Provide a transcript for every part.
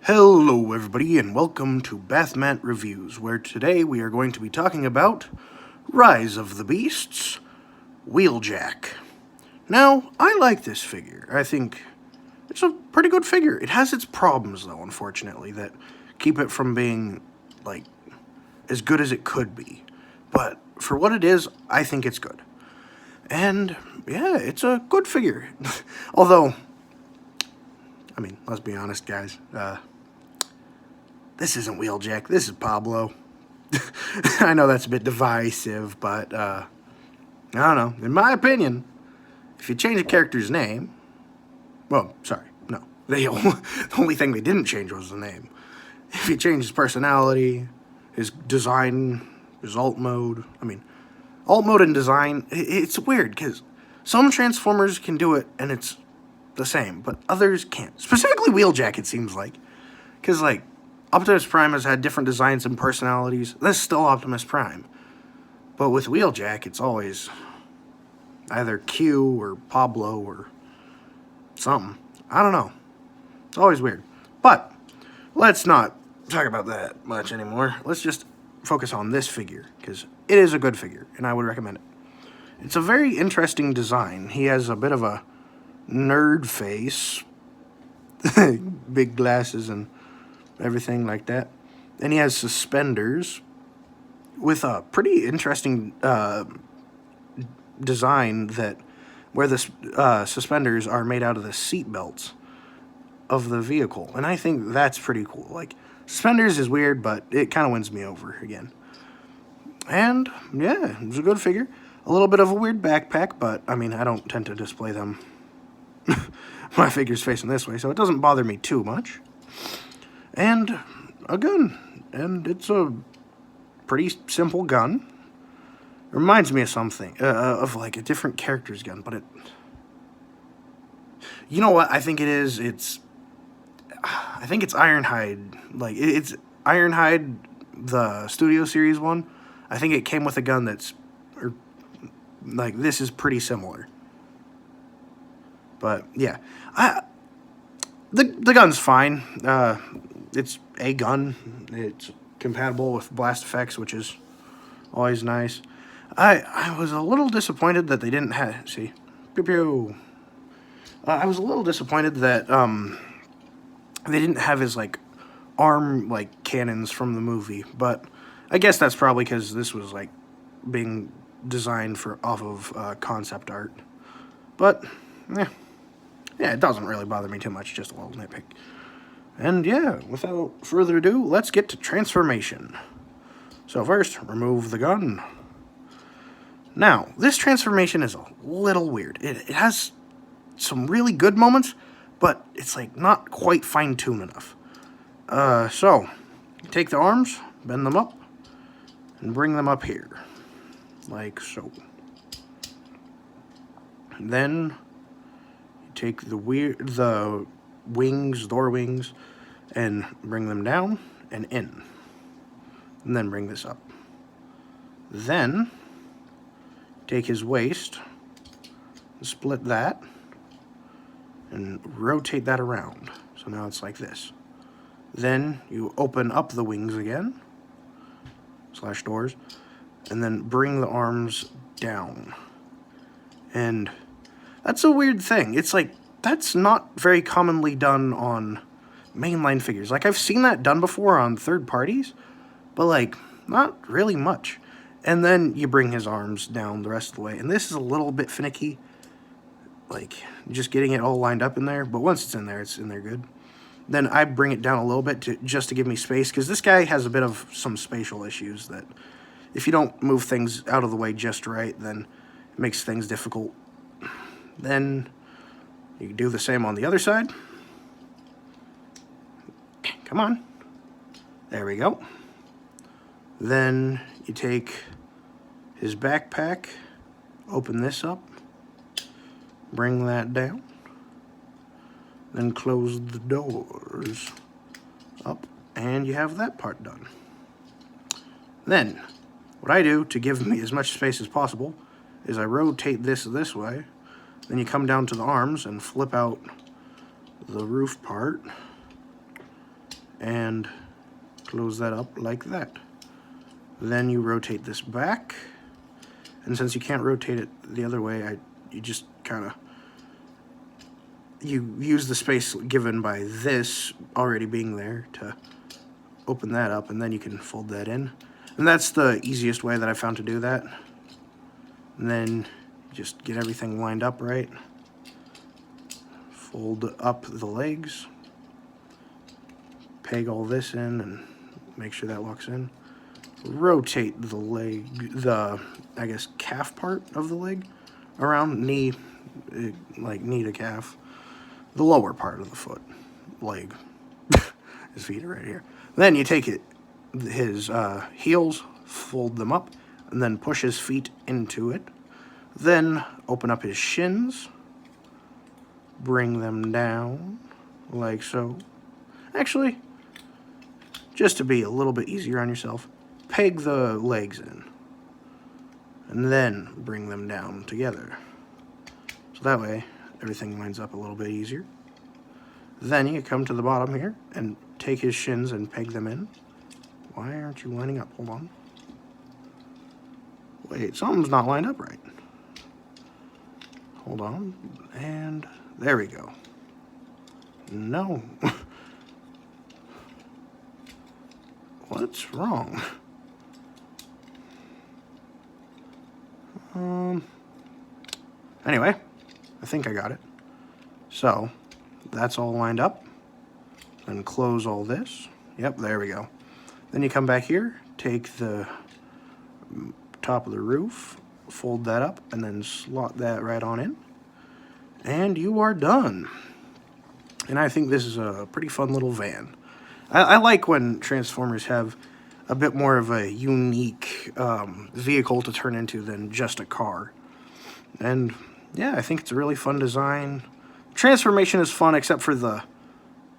Hello everybody and welcome to Bathmat Reviews, where today we are going to be talking about Rise of the Beasts, Wheeljack. Now, I like this figure. I think it's a pretty good figure. It has its problems though, unfortunately, that keep it from being, like, as good as it could be. But for what it is, I think it's good. And, yeah, it's a good figure. Although, I mean, let's be honest, guys, this isn't Wheeljack, this is Pablo. I know that's a bit divisive, but, I don't know. In my opinion, if you change a character's name... Well, sorry, no. The only thing they didn't change was the name. If you change his personality, his design, his alt mode... I mean, alt mode and design, it's weird, because some Transformers can do it, and it's the same, but others can't. Specifically Wheeljack, it seems like. Because, like, Optimus Prime has had different designs and personalities. That's still Optimus Prime. But with Wheeljack, it's always either Q or Pablo or something. I don't know. It's always weird. But let's not talk about that much anymore. Let's just focus on this figure, because it is a good figure, and I would recommend it. It's a very interesting design. He has a bit of a nerd face, big glasses and everything like that. And he has suspenders with a pretty interesting design that where the suspenders are made out of the seat belts of the vehicle. And I think that's pretty cool. Like, suspenders is weird, but it kind of wins me over again. And, yeah, it's a good figure. A little bit of a weird backpack, but, I mean, I don't tend to display them. My figure's facing this way, so it doesn't bother me too much. And a gun, and it's a pretty simple gun. It reminds me of something, of like a different character's gun, but it... You know what I think it is? I think it's Ironhide. Like, it's Ironhide, the Studio Series one. I think it came with a gun that's... like, this is pretty similar. But, yeah. The gun's fine. It's a gun. It's compatible with blast effects, which is always nice. I was a little disappointed that they didn't have... See? Pew pew. I was a little disappointed that they didn't have his, like, arm, like, cannons from the movie. But I guess that's probably because this was, like, being designed off of concept art. But, yeah. Yeah, it doesn't really bother me too much, just a little nitpick. And yeah, without further ado, let's get to transformation. So first, remove the gun. Now, this transformation is a little weird. It has some really good moments, but it's like not quite fine-tuned enough. So, take the arms, bend them up, and bring them up here. Like so. Then take the wings, door wings, and bring them down and in. And then bring this up. Then take his waist, split that, and rotate that around. So now it's like this. Then you open up the wings again, / doors, and then bring the arms down. And that's a weird thing. It's like, that's not very commonly done on mainline figures. Like, I've seen that done before on third parties, but, like, not really much. And then you bring his arms down the rest of the way. And this is a little bit finicky, like, just getting it all lined up in there. But once it's in there good. Then I bring it down a little bit just to give me space, because this guy has a bit of some spatial issues that if you don't move things out of the way just right, then it makes things difficult. Then you can do the same on the other side. Come on. There we go. Then you take his backpack, open this up, bring that down, then close the doors up, and you have that part done. Then, what I do to give me as much space as possible is I rotate this way. Then you come down to the arms and flip out the roof part and close that up like that. Then you rotate this back, and since you can't rotate it the other way, you just kind of use the space given by this already being there to open that up, and then you can fold that in. And that's the easiest way that I found to do that. And then just get everything lined up right. Fold up the legs. Peg all this in and make sure that locks in. Rotate the leg, I guess, calf part of the leg around, knee, like knee to calf. The lower part of the foot, leg. His feet are right here. Then you take his heels, fold them up, and then push his feet into it. Then open up his shins, bring them down like so. Actually, just to be a little bit easier on yourself, peg the legs in, and then bring them down together. So that way, everything lines up a little bit easier. Then you come to the bottom here and take his shins and peg them in. Why aren't you lining up? Hold on. Wait, something's not lined up right. Hold on, and there we go. No. What's wrong? Anyway, I think I got it. So, that's all lined up. Then close all this. Yep, there we go. Then you come back here, take the top of the roof, fold that up, and then slot that right on in. And you are done. And I think this is a pretty fun little van. I like when Transformers have a bit more of a unique vehicle to turn into than just a car. And yeah, I think it's a really fun design. Transformation is fun except for the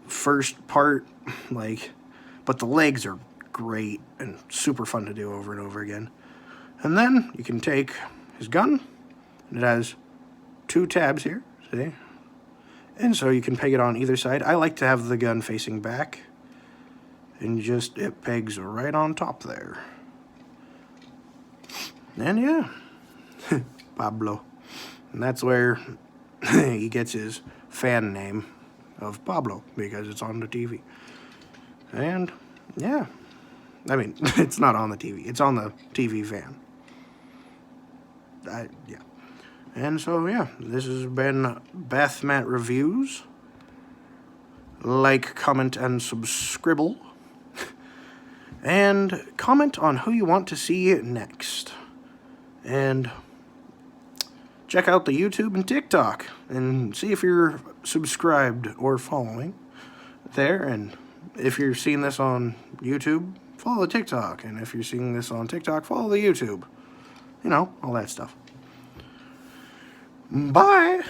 first part, but the legs are great and super fun to do over and over again. And then you can take his gun, and it has 2 tabs here, see? And so you can peg it on either side. I like to have the gun facing back, and it pegs right on top there. And yeah, Pablo. And that's where he gets his fan name of Pablo, because it's on the TV. And yeah, I mean, it's not on the TV, it's on the TV van. Yeah. And so yeah, this has been Bathmat Reviews. Like, comment, and subscribe. And comment on who you want to see next. And check out the YouTube and TikTok and see if you're subscribed or following there. And if you're seeing this on YouTube, follow the TikTok. And if you're seeing this on TikTok, follow the YouTube. You know, all that stuff. Bye.